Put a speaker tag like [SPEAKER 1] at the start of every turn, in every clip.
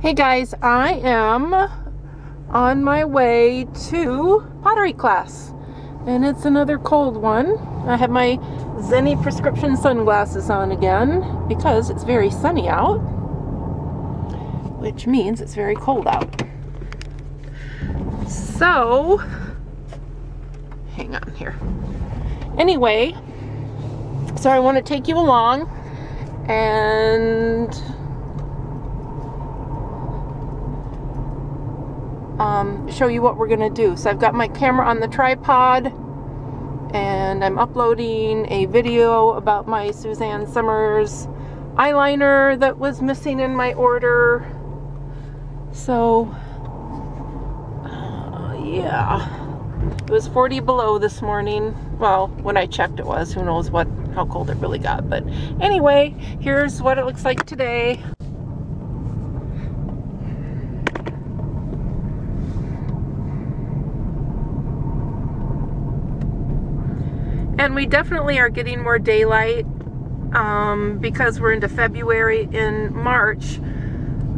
[SPEAKER 1] Hey guys, I am on my way to pottery class, and it's another cold one. I have my Zenny prescription sunglasses on again because it's very sunny out, which means it's very cold out. So, hang on here. Anyway, so I want to take you along and show you what we're gonna do. So I've got my camera on the tripod and I'm uploading a video about my Suzanne Summers eyeliner that was missing in my order. So yeah, it was 40 below this morning. Well, when I checked it was. Who knows how cold it really got. But anyway, here's what it looks like today. And we definitely are getting more daylight because we're into February. In March,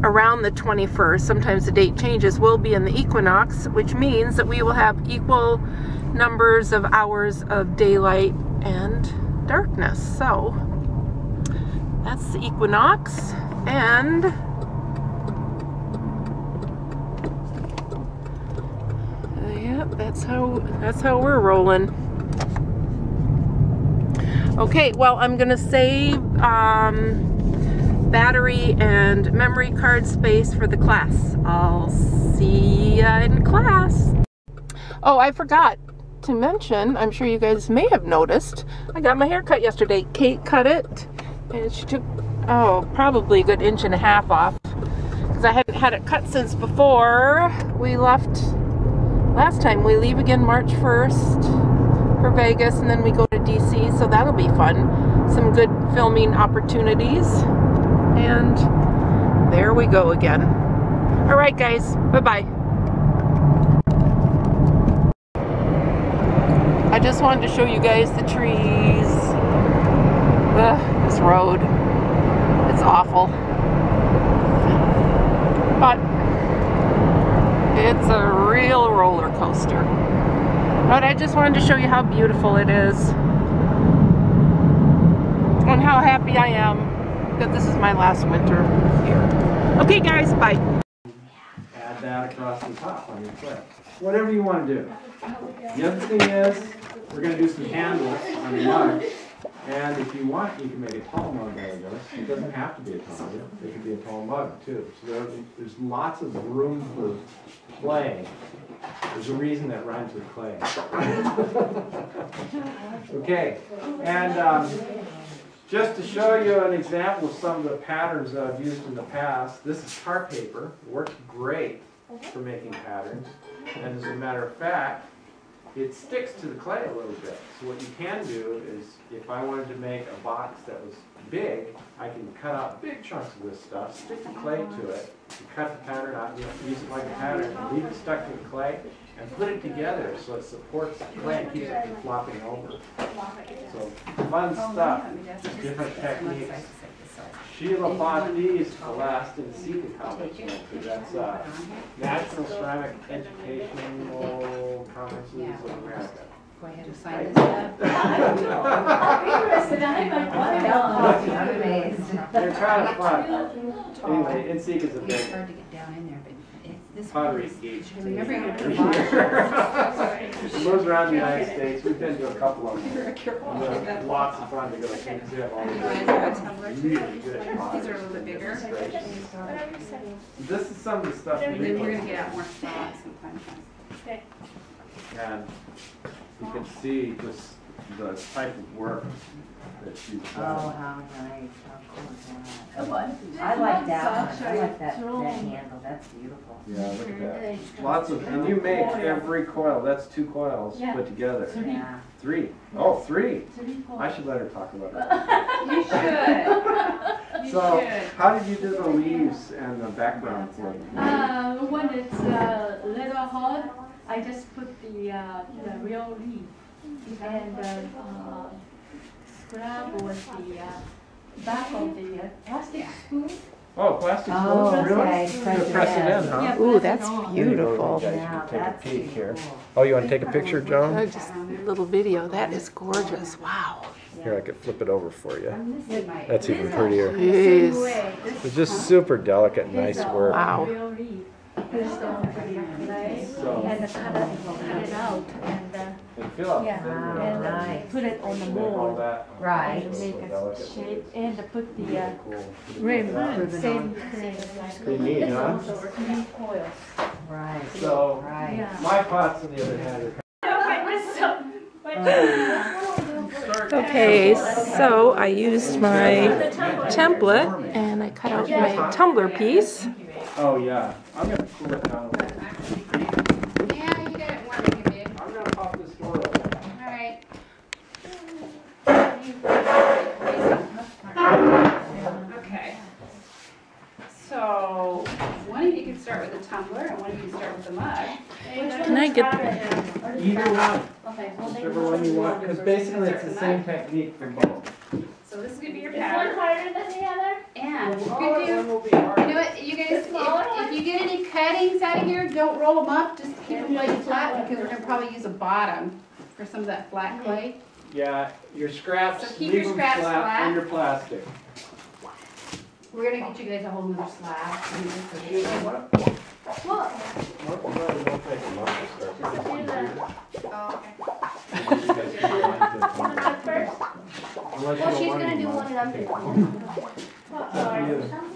[SPEAKER 1] around the 21st, sometimes the date changes, we'll be in the equinox, which means that we will have equal numbers of hours of daylight and darkness. So that's the equinox, and yep, that's how we're rolling. Okay, well, I'm gonna save battery and memory card space for the class. I'll see ya in class. Oh, I forgot to mention, I'm sure you guys may have noticed, I got my hair cut yesterday. Kate cut it, and she took, probably a good 1.5 inches off, because I hadn't had it cut since before we left last time. We leave again March 1st for Vegas, and then we go to DC, so that'll be fun. Some good filming opportunities. And there we go again. All right, guys, bye-bye. I just wanted to show you guys the trees. Ugh, this road, it's awful. But it's a real roller coaster. But I just wanted to show you how beautiful it is and how happy I am that this is my last winter here. Okay guys, bye.
[SPEAKER 2] Add that across the top on your plate. Whatever you want to do. The other thing is, we're going to do some handles on the mug. And if you want, you can make a tall mug out of this. It doesn't have to be a tall mug. It could be a tall mug too. So there's lots of room for play. There's a reason that rhymes with clay. Okay, and just to show you an example of some of the patterns that I've used in the past, this is tar paper. It works great for making patterns. And as a matter of fact, it sticks to the clay a little bit. So what you can do is, if I wanted to make a box that was big, I can cut out big chunks of this stuff, stick the clay to it, and cut the pattern out, use it like a pattern, and leave it stuck to the clay, and put it together so it supports the clay and keeps it from flopping over. So fun stuff, different techniques. Sheila bought these to last in Seeker College. That's National Ceramic Educational Conferences of America.
[SPEAKER 3] Go ahead and sign this up.
[SPEAKER 2] They're kind of fun. Anyway, NSEEK is a big
[SPEAKER 3] It's hard to get down in there, but this
[SPEAKER 2] pottery.
[SPEAKER 3] Remember your
[SPEAKER 2] It moves around the United States. We've been to a couple of them. They're lots of fun to go to. We have all these really good pots.
[SPEAKER 3] These are a little bit bigger.
[SPEAKER 2] This is some of the stuff
[SPEAKER 3] And
[SPEAKER 2] we
[SPEAKER 3] then we're going to get out more spots and fun.
[SPEAKER 4] Okay.
[SPEAKER 2] And you can see just the type of work that she's
[SPEAKER 5] Oh,
[SPEAKER 2] done.
[SPEAKER 5] how nice. How cool is that?
[SPEAKER 4] Oh, what?
[SPEAKER 5] I like that one. I like that handle. That's beautiful.
[SPEAKER 2] Yeah, look at that. Lots of, and you make every coil. That's 2 coils
[SPEAKER 4] Yeah.
[SPEAKER 2] put together.
[SPEAKER 5] Yeah.
[SPEAKER 2] 3. Oh, 3. I should let her talk about that.
[SPEAKER 3] You should. You
[SPEAKER 2] So,
[SPEAKER 3] should.
[SPEAKER 2] how did you do the leaves and the background for them?
[SPEAKER 4] When it's a little hot, I just put the real leaf and scrub with the back of the plastic spoon
[SPEAKER 2] Oh, plastic
[SPEAKER 5] Oh,
[SPEAKER 2] spoon? Really?
[SPEAKER 5] okay.
[SPEAKER 2] You press it in, huh?
[SPEAKER 1] Ooh, that's
[SPEAKER 2] Here you go,
[SPEAKER 1] beautiful.
[SPEAKER 2] you guys
[SPEAKER 5] Now,
[SPEAKER 2] can take a
[SPEAKER 5] that's
[SPEAKER 2] peek here.
[SPEAKER 5] cool.
[SPEAKER 2] Oh, you want to take a picture, Joan?
[SPEAKER 1] Just a little video. That is gorgeous. Wow.
[SPEAKER 2] Here, I could flip it over for you.
[SPEAKER 3] I'm missing my.
[SPEAKER 2] That's even prettier.
[SPEAKER 1] Jeez.
[SPEAKER 2] It's just super delicate, nice work.
[SPEAKER 1] Wow.
[SPEAKER 4] Real leaf. Just clay
[SPEAKER 2] So,
[SPEAKER 4] and cut it out and
[SPEAKER 2] and feel how
[SPEAKER 4] yeah,
[SPEAKER 2] thin
[SPEAKER 5] Wow,
[SPEAKER 4] and
[SPEAKER 5] nice.
[SPEAKER 4] put it on the
[SPEAKER 2] make all
[SPEAKER 4] mold
[SPEAKER 2] that.
[SPEAKER 5] Right.
[SPEAKER 4] and make a shape and put the
[SPEAKER 2] Cool.
[SPEAKER 4] rim same.
[SPEAKER 2] Pretty neat, huh?
[SPEAKER 4] Coils.
[SPEAKER 5] Right.
[SPEAKER 2] So,
[SPEAKER 5] Right.
[SPEAKER 4] Yeah.
[SPEAKER 2] my pots on the other hand
[SPEAKER 1] Okay, so I used my template and I cut out my tumbler piece.
[SPEAKER 2] are... Oh, yeah. I'm going to cool it down a little.
[SPEAKER 3] Yeah, you got it warming a bit.
[SPEAKER 2] I'm going to pop this door open.
[SPEAKER 3] All right. Okay. So one of you can start with the tumbler and one of you can start with the mug.
[SPEAKER 1] Can I get the...
[SPEAKER 2] Either one. Whichever one you want, because basically it's the same technique for both.
[SPEAKER 3] So this is gonna be your
[SPEAKER 6] Is one
[SPEAKER 3] pattern.
[SPEAKER 6] harder than the other?
[SPEAKER 3] And you
[SPEAKER 2] All
[SPEAKER 3] can
[SPEAKER 2] of
[SPEAKER 3] do,
[SPEAKER 2] them will be hard.
[SPEAKER 3] you know what, you guys, if you get any cuttings out of here, don't roll them up, just keep them laid flat because we're gonna probably use a bottom for some of that flat clay.
[SPEAKER 2] Yeah, your scraps,
[SPEAKER 3] So keep
[SPEAKER 2] leave
[SPEAKER 3] your
[SPEAKER 2] them
[SPEAKER 3] scraps
[SPEAKER 2] flat
[SPEAKER 3] flat.
[SPEAKER 2] on your plastic.
[SPEAKER 3] We're gonna get you guys a whole nother slab.
[SPEAKER 6] Well,
[SPEAKER 3] Oh, okay.
[SPEAKER 6] well, she's gonna do one and I'm doing one.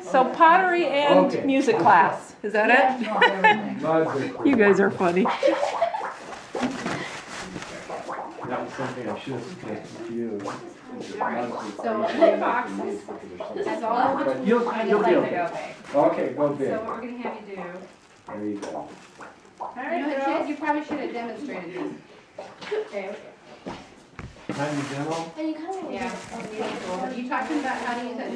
[SPEAKER 1] So pottery and
[SPEAKER 2] Okay.
[SPEAKER 1] music class. Is that it? You guys are funny.
[SPEAKER 2] That was something I should have suggested to you.
[SPEAKER 3] So in the boxes, as all of
[SPEAKER 2] But you'll be okay. Okay, go big.
[SPEAKER 3] So what we're gonna have you do,
[SPEAKER 2] There you go.
[SPEAKER 3] you know what, Chad, you probably should have demonstrated this.
[SPEAKER 6] Okay.
[SPEAKER 2] Time to demo?
[SPEAKER 6] And you kind of
[SPEAKER 3] Yeah. Are you talking about how to use that?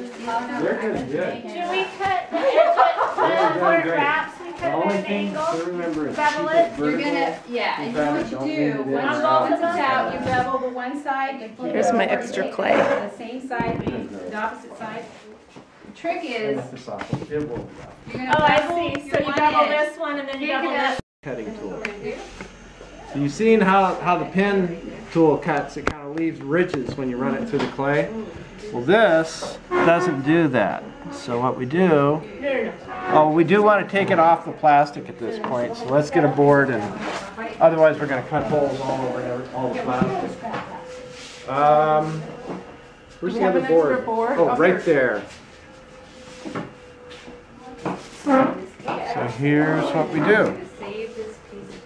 [SPEAKER 2] They're doing good.
[SPEAKER 6] Should we cut the edge where it
[SPEAKER 2] great.
[SPEAKER 6] wraps? We
[SPEAKER 2] The
[SPEAKER 6] cut it
[SPEAKER 2] only
[SPEAKER 6] at an
[SPEAKER 2] thing to
[SPEAKER 6] angle.
[SPEAKER 2] remember is keep
[SPEAKER 6] Bevel
[SPEAKER 2] it
[SPEAKER 6] it.
[SPEAKER 3] You're
[SPEAKER 2] vertical.
[SPEAKER 3] gonna, yeah, and you know what you
[SPEAKER 2] Don't
[SPEAKER 3] do,
[SPEAKER 2] lean it in
[SPEAKER 3] once
[SPEAKER 2] or out.
[SPEAKER 3] it's out, you bevel the one side, you flip it
[SPEAKER 1] Here's my
[SPEAKER 3] over,
[SPEAKER 1] extra
[SPEAKER 3] take it
[SPEAKER 1] clay.
[SPEAKER 3] to the same side, the opposite side. The trick is,
[SPEAKER 2] Turn this off. It will be off.
[SPEAKER 3] you're gonna
[SPEAKER 6] Oh, I
[SPEAKER 3] bevel
[SPEAKER 6] see.
[SPEAKER 3] your
[SPEAKER 6] So you
[SPEAKER 3] one
[SPEAKER 6] bevel
[SPEAKER 3] edge.
[SPEAKER 6] this one and then you
[SPEAKER 3] Take
[SPEAKER 6] bevel
[SPEAKER 3] it up.
[SPEAKER 6] this.
[SPEAKER 2] Cutting tool.
[SPEAKER 3] What we're gonna do.
[SPEAKER 2] So you've seen how the pen tool cuts, it kind of leaves ridges when you run it through the clay. Well, this doesn't do that. So what we do, oh, we do want to take it off the plastic at this point. So let's get a board, and otherwise we're going to cut holes all over all the plastic. Where's
[SPEAKER 1] We
[SPEAKER 2] the
[SPEAKER 1] have
[SPEAKER 2] other
[SPEAKER 1] an extra board?
[SPEAKER 2] Oh,
[SPEAKER 1] Oh,
[SPEAKER 2] right
[SPEAKER 1] here.
[SPEAKER 2] there. So here's what we do.
[SPEAKER 3] Save this piece of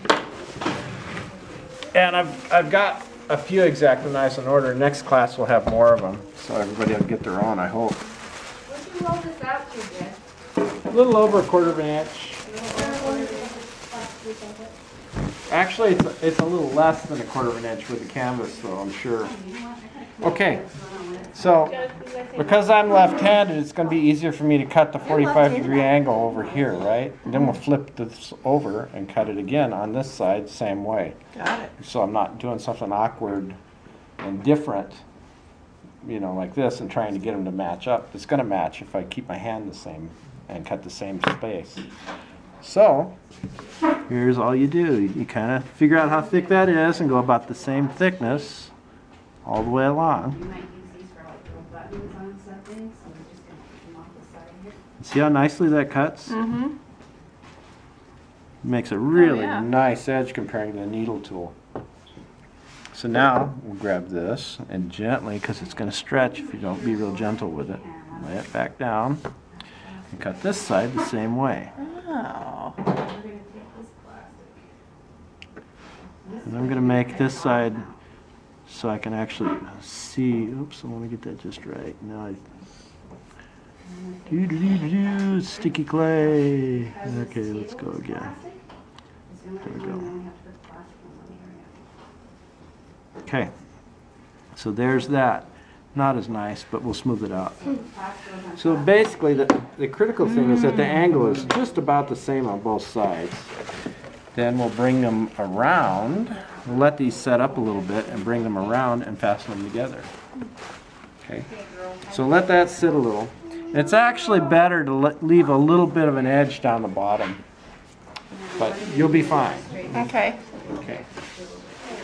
[SPEAKER 3] clay.
[SPEAKER 2] And I've got a few X-Acto knives in order. Next class we'll have more of them, so everybody will get their own, I hope.
[SPEAKER 3] What'd you roll this out to, Jen?
[SPEAKER 2] A little over 1/4 of an inch. Actually, it's a little less than 1/4 of an inch with the canvas, though, I'm sure. Okay, so because I'm left-handed, it's going to be easier for me to cut the 45-degree angle over here, right? And then we'll flip this over and cut it again on this side, same way.
[SPEAKER 1] Got it.
[SPEAKER 2] So I'm not doing something awkward and different, you know, like this, and trying to get them to match up. It's going to match if I keep my hand the same and cut the same space. So here's all you do. You kind of figure out how thick that is and go about the same thickness all the way along.
[SPEAKER 3] You might use these for like little buttons on something, so we're just gonna put them off the side here.
[SPEAKER 2] See how nicely that cuts?
[SPEAKER 1] Mm-hmm.
[SPEAKER 2] Makes a really
[SPEAKER 1] yeah.
[SPEAKER 2] nice edge comparing to the needle tool. So now we'll grab this and gently, because it's going to stretch if you don't be real gentle with it, lay it back down and cut this side the same way.
[SPEAKER 1] Oh.
[SPEAKER 3] We're gonna take this plastic.
[SPEAKER 2] And I'm going to make this side so I can actually see. Oops, I want to get that just right. Now sticky clay. Okay, let's go again. There we go. Okay, so there's that. Not as nice, but we'll smooth it out. So basically, the critical thing is that the angle is just about the same on both sides. Then we'll bring them around. We'll let these set up a little bit and bring them around and fasten them together. Okay, so let that sit a little. It's actually better to leave a little bit of an edge down the bottom, but you'll be fine.
[SPEAKER 1] Okay.
[SPEAKER 2] Okay.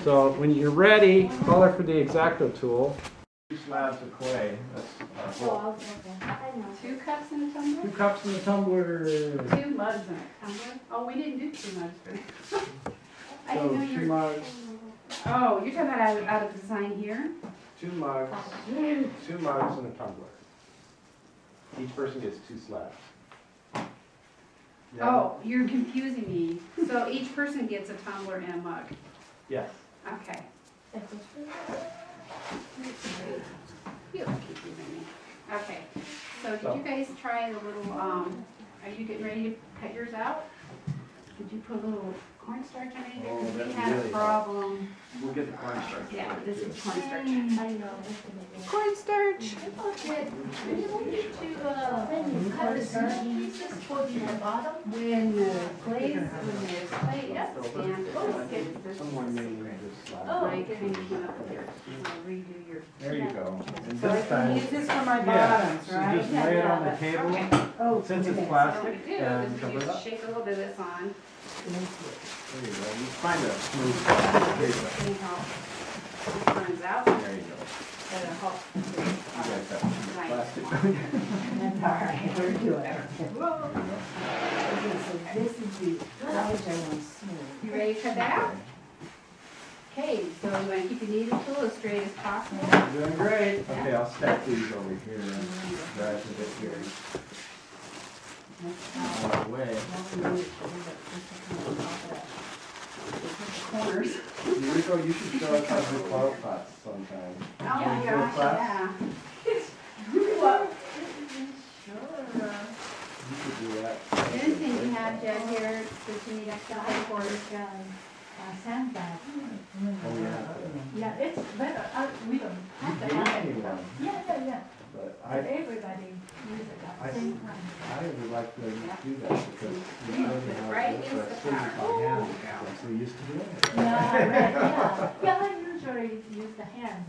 [SPEAKER 2] So when you're ready, color for the X-Acto tool. 2 slabs of clay. That's our whole.
[SPEAKER 3] 2 cups in a tumbler?
[SPEAKER 2] 2 cups in the tumbler.
[SPEAKER 3] 2 mugs in a tumbler? Oh, we didn't do 2 mugs for this. I
[SPEAKER 2] So
[SPEAKER 3] didn't know
[SPEAKER 2] 2
[SPEAKER 3] you were.
[SPEAKER 2] mugs.
[SPEAKER 3] Oh, you're talking about out of design here?
[SPEAKER 2] 2 mugs. 2 mugs in a tumbler. Each person gets 2 slabs. Yeah.
[SPEAKER 3] Oh, you're confusing me. So each person gets a tumbler and a mug.
[SPEAKER 2] Yes.
[SPEAKER 3] Okay. You don't confusing me. Okay. So did you guys try the little, are you getting ready to cut yours out? Did you put a little cornstarch on it?
[SPEAKER 2] Oh,
[SPEAKER 3] Because
[SPEAKER 2] that
[SPEAKER 3] we had a
[SPEAKER 2] really
[SPEAKER 3] problem.
[SPEAKER 2] We'll get the cornstarch.
[SPEAKER 3] Yeah, this is cornstarch.
[SPEAKER 6] I know.
[SPEAKER 1] Cornstarch.
[SPEAKER 6] When you cut the certain pieces for the bottom,
[SPEAKER 3] When the glaze, when there's clay, yep, stand, this
[SPEAKER 2] Someone made me this slab.
[SPEAKER 3] like kind of came up here. Redo your.
[SPEAKER 2] There you go. And
[SPEAKER 7] So I
[SPEAKER 2] this
[SPEAKER 7] can
[SPEAKER 2] time,
[SPEAKER 7] use this for my
[SPEAKER 2] yeah,
[SPEAKER 7] bottoms,
[SPEAKER 2] so
[SPEAKER 7] right?
[SPEAKER 2] just lay it on the table.
[SPEAKER 3] Okay.
[SPEAKER 7] Oh,
[SPEAKER 2] Since it's
[SPEAKER 7] okay.
[SPEAKER 3] So what
[SPEAKER 2] plastic,
[SPEAKER 3] we do
[SPEAKER 2] and
[SPEAKER 3] is
[SPEAKER 2] cover
[SPEAKER 3] we
[SPEAKER 2] it up.
[SPEAKER 3] just shake a little bit of this on.
[SPEAKER 2] There you go. You find a smooth spot. There you go.
[SPEAKER 3] See how this runs out.
[SPEAKER 2] There you go.
[SPEAKER 3] And it'll help.
[SPEAKER 2] You guys have some
[SPEAKER 3] Right.
[SPEAKER 2] plastic.
[SPEAKER 7] That's all right, we're doing it.
[SPEAKER 3] Whoa.
[SPEAKER 7] Okay, so this is the outer one smooth.
[SPEAKER 3] You ready to cut that out? Okay, so you want to keep your needle tool as straight as possible.
[SPEAKER 2] You're doing great. Okay, I'll stack these over here and drive a bit here. Out of the way.
[SPEAKER 3] Corners.
[SPEAKER 2] Rico, you should show us how to do flower pots sometime.
[SPEAKER 3] Oh my
[SPEAKER 2] Can you do a
[SPEAKER 3] gosh,
[SPEAKER 2] class?
[SPEAKER 3] yeah.
[SPEAKER 2] You could do that.
[SPEAKER 3] Anything you have, Jen, here, that you need extra headquarters?
[SPEAKER 6] sandbag.
[SPEAKER 2] Oh, yeah.
[SPEAKER 6] Yeah, it's better, we don't
[SPEAKER 2] You
[SPEAKER 6] have to
[SPEAKER 2] gave
[SPEAKER 6] have
[SPEAKER 2] me
[SPEAKER 6] it.
[SPEAKER 2] one,
[SPEAKER 6] Yeah,
[SPEAKER 2] but
[SPEAKER 6] but everybody use it
[SPEAKER 2] I-
[SPEAKER 6] at the same time.
[SPEAKER 2] I would like to do that because we don't have
[SPEAKER 3] Right
[SPEAKER 2] this
[SPEAKER 3] against the
[SPEAKER 2] recipe by
[SPEAKER 3] counter.
[SPEAKER 2] hand. That's we used to do it.
[SPEAKER 6] Yeah, right, yeah. Yeah, I usually use the hand.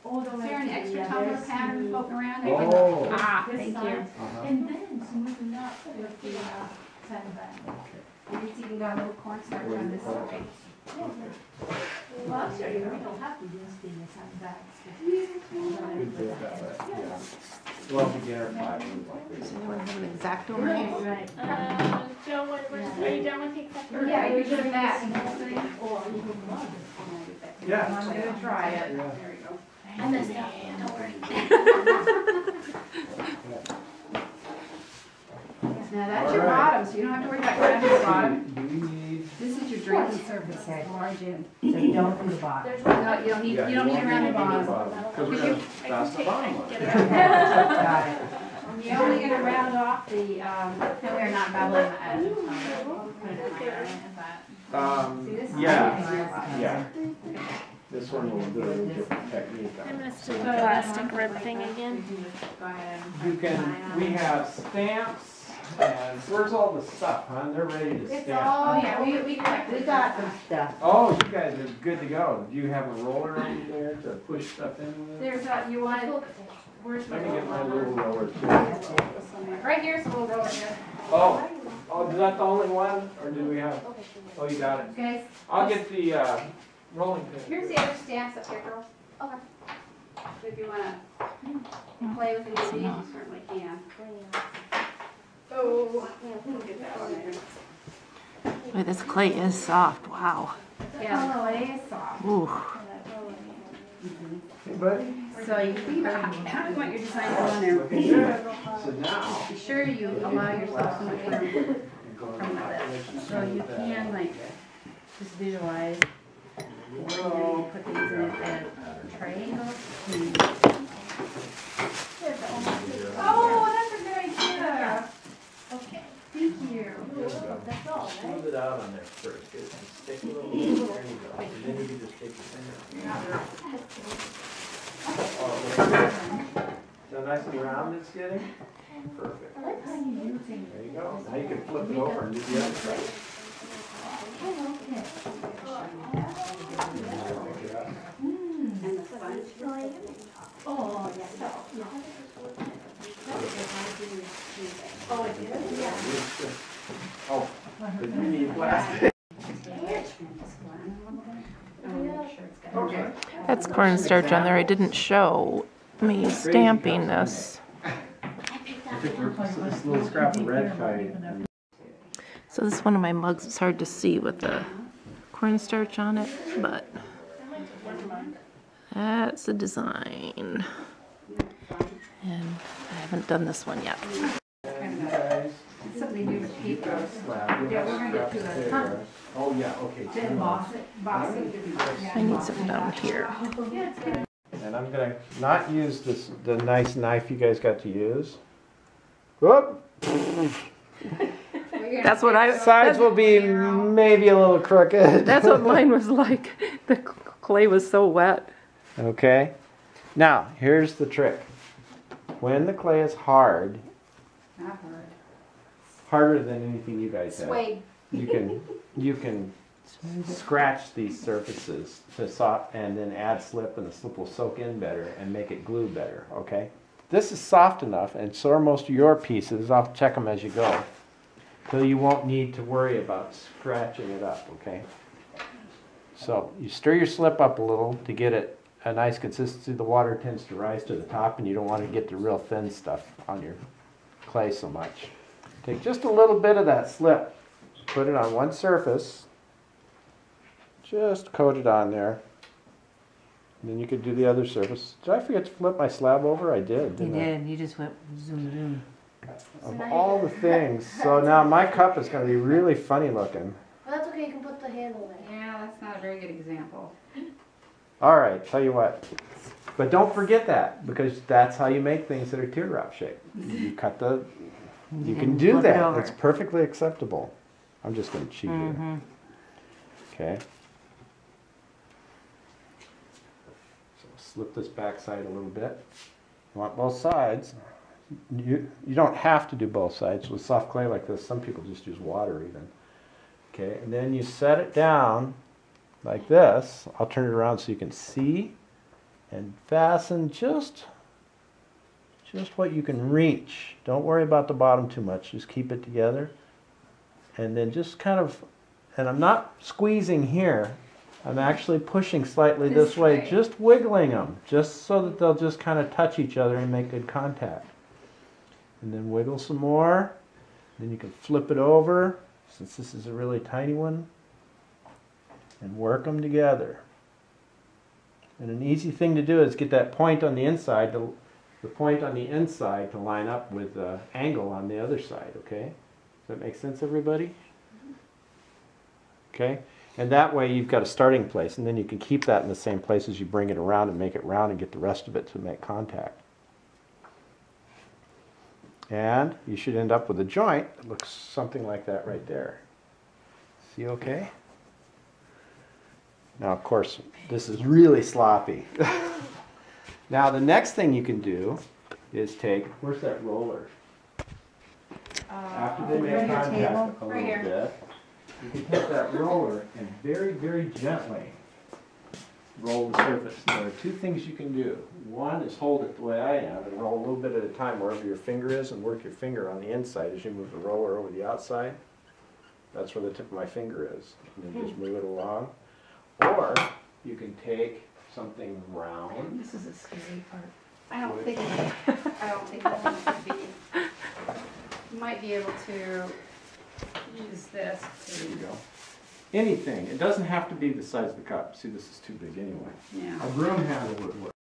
[SPEAKER 6] All the
[SPEAKER 3] Is
[SPEAKER 6] way
[SPEAKER 3] there an
[SPEAKER 6] to the
[SPEAKER 3] extra tumbler
[SPEAKER 6] very
[SPEAKER 3] pattern
[SPEAKER 6] smooth.
[SPEAKER 3] floating around?
[SPEAKER 2] Oh.
[SPEAKER 3] Ah,
[SPEAKER 6] This
[SPEAKER 3] thank you.
[SPEAKER 6] side,
[SPEAKER 2] Uh-huh.
[SPEAKER 6] and then smoothing up with the sandbag.
[SPEAKER 3] And it's even got a little cornstarch on this side.
[SPEAKER 6] Well, actually, we don't have to use the sandbag.
[SPEAKER 2] Good bit that way, yeah. Well, beginner five, we like this.
[SPEAKER 1] Does anyone have an X-Acto
[SPEAKER 6] Right,
[SPEAKER 1] knife?
[SPEAKER 6] right.
[SPEAKER 4] Joe, are you done with the acceptance?
[SPEAKER 3] Yeah, you're doing that.
[SPEAKER 6] Or even mud.
[SPEAKER 2] Yeah.
[SPEAKER 3] I'm gonna try it.
[SPEAKER 2] Yeah.
[SPEAKER 3] There we go.
[SPEAKER 6] I messed up, don't worry.
[SPEAKER 3] Now that's your
[SPEAKER 2] All right.
[SPEAKER 3] bottom, so you don't have to worry about cutting the bottom.
[SPEAKER 2] Do we need?
[SPEAKER 3] This is your drinking surface, large end.
[SPEAKER 7] So you don't do the bottom.
[SPEAKER 4] There's
[SPEAKER 3] No,
[SPEAKER 4] one.
[SPEAKER 3] you don't need,
[SPEAKER 2] Yeah,
[SPEAKER 3] you don't need
[SPEAKER 2] want
[SPEAKER 3] around the
[SPEAKER 2] me to do
[SPEAKER 3] bottom.
[SPEAKER 2] Because we're
[SPEAKER 3] Could you-
[SPEAKER 2] gonna pass the bottom on.
[SPEAKER 4] Get it.
[SPEAKER 7] Got it.
[SPEAKER 3] You're only gonna round off the, no, we're not battling the edge. Put it in my area, is that? See, this is
[SPEAKER 2] Yeah, yeah. This one will do a different technique
[SPEAKER 4] I
[SPEAKER 2] on it.
[SPEAKER 4] missed the plastic rib thing again.
[SPEAKER 3] Go ahead.
[SPEAKER 2] You can, we have stamps, and where's all the stuff, huh? They're ready to
[SPEAKER 3] It's
[SPEAKER 2] stamp.
[SPEAKER 3] all, yeah, we
[SPEAKER 7] We got some stuff.
[SPEAKER 2] Oh, you guys are good to go. Do you have a roller on there to push stuff in with?
[SPEAKER 3] There's a, you want it, where's my
[SPEAKER 2] Let me get my little
[SPEAKER 3] roller?
[SPEAKER 2] roller too.
[SPEAKER 3] Right here's a little roller here.
[SPEAKER 2] Oh, is that the only one, or do we have? Oh, you got it.
[SPEAKER 3] Guys,
[SPEAKER 2] I'll get the rolling pin.
[SPEAKER 3] here's the other stamps up here, girls. Okay. So if you wanna play with any of these, you certainly can. Oh, we'll get that one there.
[SPEAKER 1] Boy, this clay is soft. Wow.
[SPEAKER 3] Yeah, the clay is soft.
[SPEAKER 1] Ooh.
[SPEAKER 2] Hey, buddy.
[SPEAKER 3] So you think about how do you want your design to go on there?
[SPEAKER 2] Looking good. So now.
[SPEAKER 3] Be sure you allow yourself some room
[SPEAKER 2] you're
[SPEAKER 3] from
[SPEAKER 2] going
[SPEAKER 3] this. So you can like just visualize.
[SPEAKER 2] Whoa.
[SPEAKER 3] Put these in a triangle. Oh, that's a good idea. Okay, thank you.
[SPEAKER 6] That's all, right?
[SPEAKER 2] Smooth it out on there first. Just stick a little, there you go. And then you can just take your finger. So nice and round it's getting? Perfect.
[SPEAKER 6] I like how you're using.
[SPEAKER 2] There you go. Now you can flip it over and do the other side.
[SPEAKER 6] Oh, okay.
[SPEAKER 2] Pick it up.
[SPEAKER 3] And the sponge.
[SPEAKER 4] Oh, yeah, so, yeah.
[SPEAKER 6] Oh, it is? Yeah.
[SPEAKER 2] Oh, but you need plastic. Okay.
[SPEAKER 1] That's cornstarch on there. I didn't show me stamping this.
[SPEAKER 2] This little scrap of red kite.
[SPEAKER 1] So this is one of my mugs. It's hard to see with the cornstarch on it, but that's the design. And I haven't done this one yet.
[SPEAKER 3] Something to do with paper.
[SPEAKER 2] Yeah, we're gonna get to that. Oh, yeah, okay.
[SPEAKER 1] I need some down here.
[SPEAKER 2] And I'm gonna not use this, the nice knife you guys got to use. Whoop!
[SPEAKER 1] That's what I.
[SPEAKER 2] Sides will be maybe a little crooked.
[SPEAKER 1] That's what mine was like. The clay was so wet.
[SPEAKER 2] Okay. Now, here's the trick. When the clay is hard,
[SPEAKER 3] Not hard.
[SPEAKER 2] harder than anything you guys have,
[SPEAKER 6] Suede.
[SPEAKER 2] you can scratch these surfaces to soft, and then add slip, and the slip will soak in better and make it glue better. Okay. This is soft enough, and so are most of your pieces. I'll check them as you go, so you won't need to worry about scratching it up. Okay. So you stir your slip up a little to get it a nice consistency. The water tends to rise to the top, and you don't want to get the real thin stuff on your clay so much. Take just a little bit of that slip, put it on one surface, just coat it on there, and then you could do the other surface. Did I forget to flip my slab over? I did,
[SPEAKER 5] You
[SPEAKER 2] didn't I?
[SPEAKER 5] did, you just went zoom, zoom.
[SPEAKER 2] Of all the things. So now my cup is going to be really funny looking.
[SPEAKER 6] Well, that's okay, you can put the handle there.
[SPEAKER 3] Yeah, that's not a very good example.
[SPEAKER 2] All right, tell you what. But don't forget that, because that's how you make things that are teardrop shaped. You cut the, you can do
[SPEAKER 5] flip it
[SPEAKER 2] that.
[SPEAKER 5] over.
[SPEAKER 2] It's perfectly acceptable. I'm just going to cheat here. Okay. So slip this back side a little bit. You want both sides. You don't have to do both sides. With soft clay like this, some people just use water even. Okay, and then you set it down like this. I'll turn it around so you can see, and fasten just what you can reach. Don't worry about the bottom too much. Just keep it together. And then just kind of, and I'm not squeezing here. I'm actually pushing slightly this way, just wiggling them, just so that they'll just kind of touch each other and make good contact. And then wiggle some more. Then you can flip it over, since this is a really tiny one, and work them together. And an easy thing to do is get that point on the inside, the point on the inside to line up with the angle on the other side, okay? Does that make sense, everybody? Okay? And that way you've got a starting place, and then you can keep that in the same place as you bring it around and make it round and get the rest of it to make contact. And you should end up with a joint that looks something like that right there. See okay? Now, of course, this is really sloppy. Now, the next thing you can do is take, where's that roller? After they make contact a little bit, you can take that roller and very, very gently roll the surface. There are two things you can do. One is hold it the way I am and roll a little bit at a time wherever your finger is, and work your finger on the inside as you move the roller over the outside. That's where the tip of my finger is. And then just move it along. Or you can take something round.
[SPEAKER 1] This is a scary part.
[SPEAKER 3] I don't think that would be. You might be able to use this
[SPEAKER 2] There you
[SPEAKER 3] to.
[SPEAKER 2] go. Anything. It doesn't have to be the size of the cup. See, this is too big anyway.
[SPEAKER 3] Yeah.
[SPEAKER 2] A broom handle would work.